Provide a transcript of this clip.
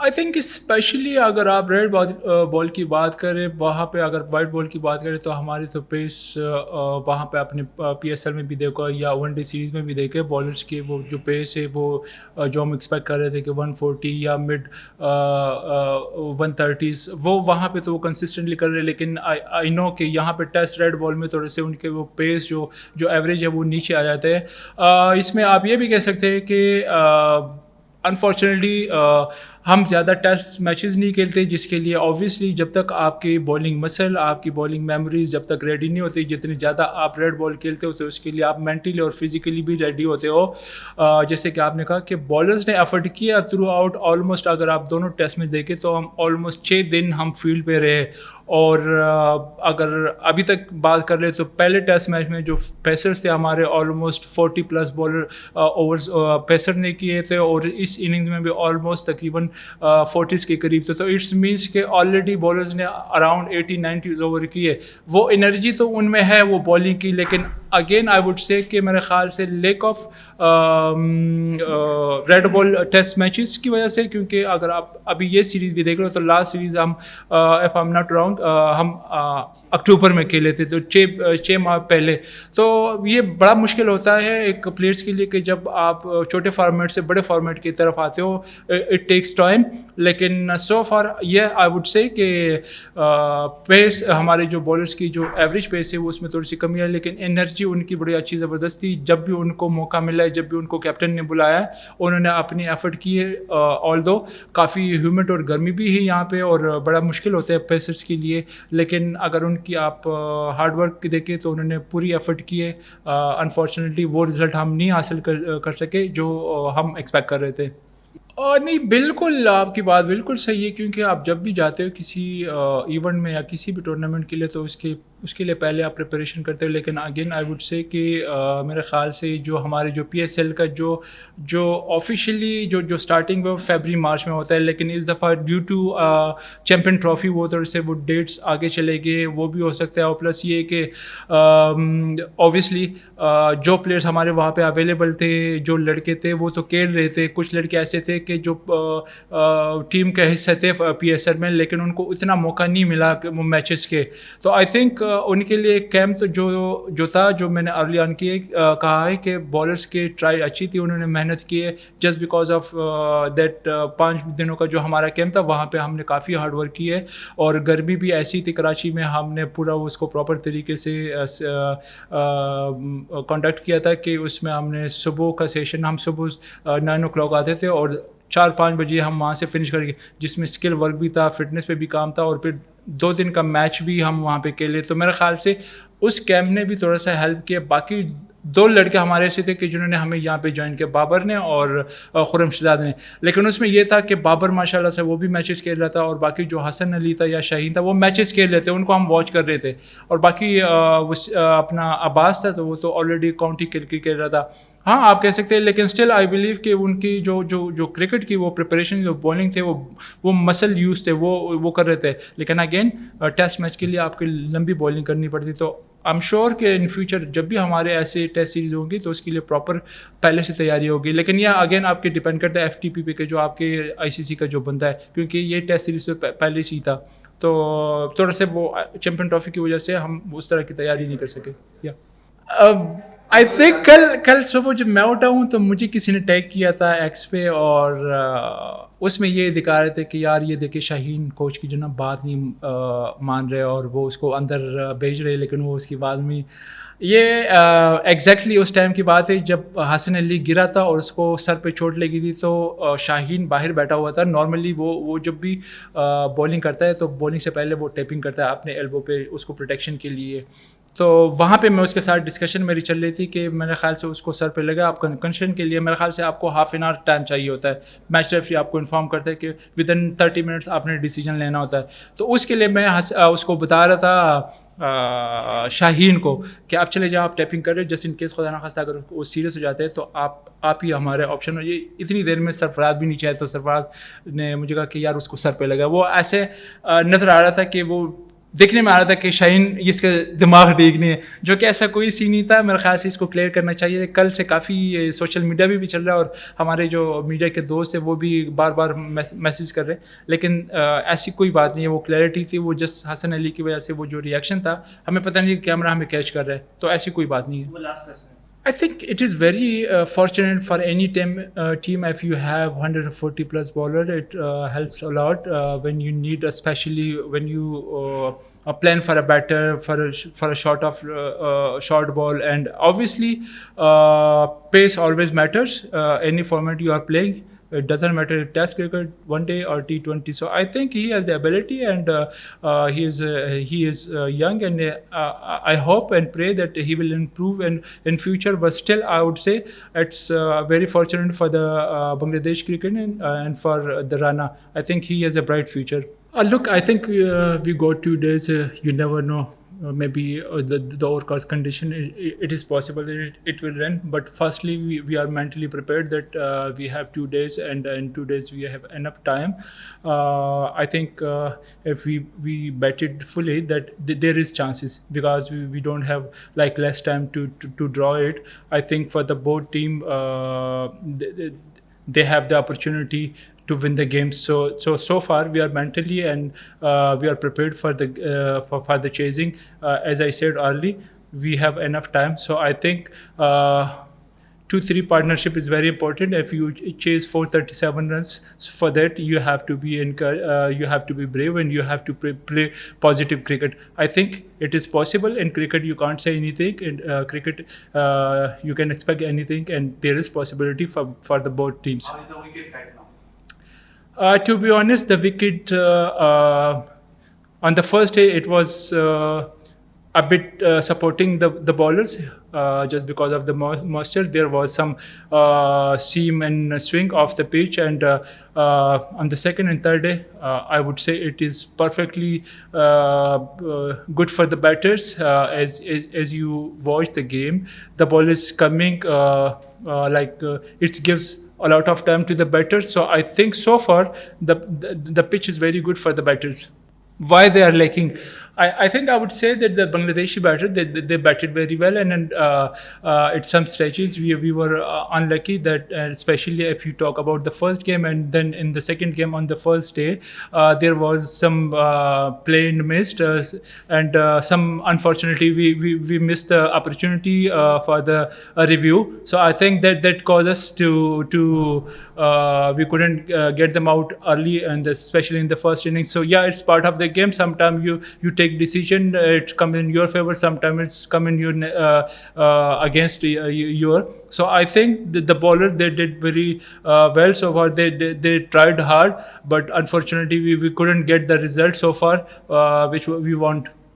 I think especially اگر آپ red بال کی بات کریں، وہاں پہ اگر وائٹ بال کی بات کریں تو ہماری تو پیس وہاں پہ اپنے پی ایس ایل میں بھی دیکھا یا ون ڈے سیریز میں بھی دیکھے بالرس کی وہ جو پیس ہے وہ جو ہم ایکسپیکٹ کر رہے تھے کہ 140 یا مڈ 130s وہ وہاں پہ تو وہ کنسسٹنٹلی کر رہے، لیکن آئی نو کہ یہاں پہ ٹیسٹ ریڈ بال میں تھوڑے سے ان کے وہ پیس جو ایوریج ہے وہ نیچے آ جاتے ہیں. اس میں آپ یہ بھی کہہ سکتے ہیں کہ انفارچونیٹلی ہم زیادہ ٹیسٹ میچز نہیں کھیلتے، جس کے لیے اوبویسلی جب تک آپ کی بالنگ مسل، آپ کی بالنگ میموریز جب تک ریڈی نہیں ہوتی، جتنی زیادہ آپ ریڈ بال کھیلتے ہو تو اس کے لیے آپ مینٹلی اور فزیکلی بھی ریڈی ہوتے ہو. جیسے کہ آپ نے کہا کہ بالرز نے ایفرٹ کیا تھرو آؤٹ آلموسٹ، اگر آپ دونوں ٹیسٹ میں دیکھیں تو ہم آلموسٹ 6 دن ہم فیلڈ پہ رہے. اور اگر ابھی تک بات کر لیں تو پہلے ٹیسٹ میچ میں جو پیسرز تھے ہمارے آلموسٹ 40+ بالر اوورز پیسر نے کیے تھے، اور اس اننگز میں بھی آلموسٹ تقریباً 40s کے قریب تھے. تو اٹس مینس کہ آلریڈی بالرز نے اراؤنڈ 80-90 اوور کیے. وہ انرجی تو ان میں ہے وہ بالنگ کی، لیکن اگین آئی وڈ سے کہ میرے خیال سے lack of red ball test matches کی وجہ سے، کیونکہ اگر آپ ابھی یہ سیریز بھی دیکھ رہے ہو تو لاسٹ سیریز ہم if I am not wrong ہم اکتوبر میں کھیلے تھے، تو 6 ماہ پہلے. تو یہ بڑا مشکل ہوتا ہے ایک پلیئرس کے لیے کہ جب آپ چھوٹے فارمیٹ سے بڑے فارمیٹ کی طرف آتے ہو، اٹ ٹیکس ٹائم. لیکن سو فار یہ آئی وڈ سے کہ پیس ہمارے جو بالرس کی جو ایوریج پیس ہے وہ اس میں تھوڑی سی کمی ہے، لیکن انرجی ان کی بڑی اچھی زبردست تھی. جب بھی ان کو موقع ملا ہے، جب بھی ان کو کیپٹن نے بلایا ہے، انہوں نے اپنی ایفرٹ کی ہے. آل دو کافی ہیومڈ اور گرمی بھی ہے یہاں پہ اور بڑا مشکل ہوتا ہے پیسرس کے لیے، لیکن اگر ان کی آپ ہارڈ ورک دیکھیں تو انہوں نے پوری ایفرٹ کی ہے. انفارچونیٹلی وہ رزلٹ ہم نہیں حاصل کر سکے جو ہم ایکسپیکٹ کر رہے تھے. نہیں بالکل آپ کی بات بالکل صحیح ہے، کیونکہ آپ جب بھی جاتے ہو کسی ایونٹ میں یا کسی بھی ٹورنامنٹ کے لیے تو اس کے لیے پہلے آپ پریپریشن کرتے ہو. لیکن اگین آئی وڈ سے کہ میرے خیال سے جو ہمارے جو پی ایس ایل کا جو آفیشیلی جو اسٹارٹنگ ہے وہ فیبری مارچ میں ہوتا ہے، لیکن اس دفعہ ڈیو ٹو چیمپئن ٹرافی وہ تھوڑے سے وہ ڈیٹس آگے چلے گئے، وہ بھی ہو سکتا ہے. اور پلس یہ کہ اوبیسلی جو پلیئرس ہمارے وہاں پہ اویلیبل تھے، جو لڑکے تھے وہ تو کھیل رہے تھے. کچھ لڑکے ایسے تھے کہ جو ٹیم کے حصے تھے پی ایس ایل میں، لیکن ان کو اتنا موقع نہیں ملا وہ میچز کے. تو آئی تھنک ان کے لیے کیمپ تو جو تھا، جو میں نے ارلی آن کہا ہے کہ بالرس کی ٹرائی اچھی تھی، انہوں نے محنت کی ہے. جسٹ بیکاز آف دیٹ 5 دنوں کا جو ہمارا کیمپ تھا وہاں پہ ہم نے کافی ہارڈ ورک کی ہے. اور گرمی بھی ایسی تھی کراچی میں، ہم نے پورا اس کو پراپر طریقے سے کانٹیکٹ کیا تھا کہ اس میں ہم نے صبح کا سیشن، ہم صبح 9 o'clock آتے تھے اور 4-5 بجے ہم وہاں سے فنش کر گئے، جس میں اسکل ورک بھی تھا، فٹنس پہ بھی کام تھا، اور پھر 2 دن کا میچ بھی ہم وہاں پہ کھیلے. تو میرے خیال سے اس کیمپ نے بھی تھوڑا سا ہیلپ کیا. باقی 2 لڑکے ہمارے ایسے تھے کہ جنہوں نے ہمیں یہاں پہ جوائن کیا، بابر نے اور خرم شہزاد نے. لیکن اس میں یہ تھا کہ بابر ماشاء اللہ سے وہ بھی میچز کھیل رہا تھا، اور باقی جو حسن علی تھا یا شاہین تھا وہ میچز کھیل رہے تھے، ان کو ہم واچ کر رہے تھے. اور باقی اپنا عباس تھا تو وہ تو آلریڈی کاؤنٹی کرکٹ کھیل رہا تھا. ہاں آپ کہہ سکتے ہیں، لیکن اسٹل آئی بلیو کہ ان کی جو کرکٹ کی وہ پریپریشن، جو بالنگ تھے وہ مسل یوز تھے، وہ کر رہے تھے. لیکن اگین ٹیسٹ میچ کے لیے آپ کی لمبی بالنگ کرنی پڑتی. تو آئی ایم شیور کہ ان فیوچر جب بھی ہمارے ایسے ٹیسٹ سیریز ہوں گی تو اس کے لیے پراپر پہلے سے تیاری ہوگی. لیکن یہ اگین آپ کے ڈپینڈ کرتا ہے ایف ٹی پی پہ کہ جو آپ کے آئی سی سی کا جو بندہ ہے، کیونکہ یہ ٹیسٹ سیریز تو پہلے سے ہی تھا. تو تھوڑا سے وہ چیمپئن ٹرافی کی وجہ سے ہم اس طرح کی تیاری نہیں کر سکے. یا آئی تھنک کل صبح جب میں اٹھا ہوں تو مجھے کسی نے ٹیگ کیا تھا ایکس پہ، اور اس میں یہ دکھا رہے تھے کہ یار یہ دیکھے شاہین کوچ کی جو نا بات نہیں مان رہے اور وہ اس کو اندر بھیج رہے، لیکن وہ اس کی بات میں یہ ایگزیکٹلی اس ٹائم کی بات ہے جب حسن علی گرا تھا اور اس کو سر پہ چوٹ لگی تھی. تو شاہین باہر بیٹھا ہوا تھا. نارملی وہ جب بھی بالنگ کرتا ہے تو بالنگ سے پہلے وہ ٹیپنگ کرتا ہے اپنے ایلبو پہ اس کو پروٹیکشن کے لیے. تو وہاں پہ میں اس کے ساتھ ڈسکشن میری چل رہی تھی کہ میرے خیال سے اس کو سر پہ لگا. آپ کنکنشن کے لیے میرے خیال سے آپ کو ½ an hour ٹائم چاہیے ہوتا ہے. میچ ریفری آپ کو انفارم کرتا ہے کہ ودن 30 منٹس آپ نے ڈیسیجن لینا ہوتا ہے. تو اس کے لیے میں اس کو بتا رہا تھا شاہین کو کہ آپ چلے جاؤ، آپ ٹیپنگ کر رہے جسٹ ان کیس خدا نخواستہ اگر وہ سیریس ہو جاتے ہیں تو آپ ہی ہمارے آپشن ہو. یہ اتنی دیر میں سرفراز بھی نہیں چاہے تو سرفراز نے مجھے کہا کہ یار اس کو سر پہ لگا. وہ ایسے نظر آ رہا تھا کہ وہ دیکھنے میں آ رہا تھا کہ شاہین اس کا دماغ ٹھیک نہیں ہے, جو کہ ایسا کوئی سی نہیں تھا. میرے خیال سے اس کو کلیئر کرنا چاہیے. کل سے کافی سوشل میڈیا بھی چل رہا ہے, اور ہمارے جو میڈیا کے دوست ہیں وہ بھی بار بار میسیج کر رہے ہیں, لیکن ایسی کوئی بات نہیں ہے. وہ کلیئرٹی تھی, وہ جس حسن علی کی وجہ سے وہ جو ریئیکشن تھا, ہمیں پتہ نہیں کیمرہ ہمیں کیچ کر رہا ہے, تو ایسی کوئی بات نہیں ہے. I think it is very fortunate for any team if you have 140 plus bowler. It helps a lot when you need, especially when you plan for a batter for a short ball, and obviously pace always matters. Any format you are playing, it doesn't matter Test cricket, one day or T20. So I think he has the ability, and he is young, and I hope and pray that he will improve in future. But still, I would say it's very fortunate for the Bangladesh cricket and for the Rana. I think he has a bright future. Look, I think we got 2 days. You never know. Maybe the overcast condition, it is possible that it will rain. But firstly, we are mentally prepared that we have 2 days, and in 2 days we have enough time. I think if we bet it fully, that there is chances, because we don't have like less time to draw it. I think for the both team, they have the opportunity to win the game. So far we are mentally, and we are prepared for the chasing. As I said early, we have enough time. So I think 2-3 partnership is very important. If you chase 437 runs, for that you have to be brave, and you have to play positive cricket. I think it is possible. In cricket you can't say anything. In cricket you can expect anything, and there is possibility for the both teams. How is the wicket right now? To be honest, the wicket on the first day, it was a bit supporting the bowlers, just because of the moisture. There was some seam and swing off the pitch, and on the second and third day, I would say it is perfectly good for the batters. As you watch the game, the ball is coming it gives a lot of time to the batters. So I think so far the pitch is very good for the batters. Why they are lacking? I think I would say that the Bangladeshi batter, they batted very well, and at some stretches we were unlucky that, especially if you talk about the first game, and then in the second game on the first day, there was some play and missed, and some unfortunately we missed the opportunity for the review. So I think that caused us to we couldn't get them out early, and especially in the first innings. So yeah, it's part of the game. Sometimes you take decision, it come in your favor, sometimes it's come in your against your. So I think the bowler, they did very well so far. They tried hard, but unfortunately we couldn't get the result so far which we want.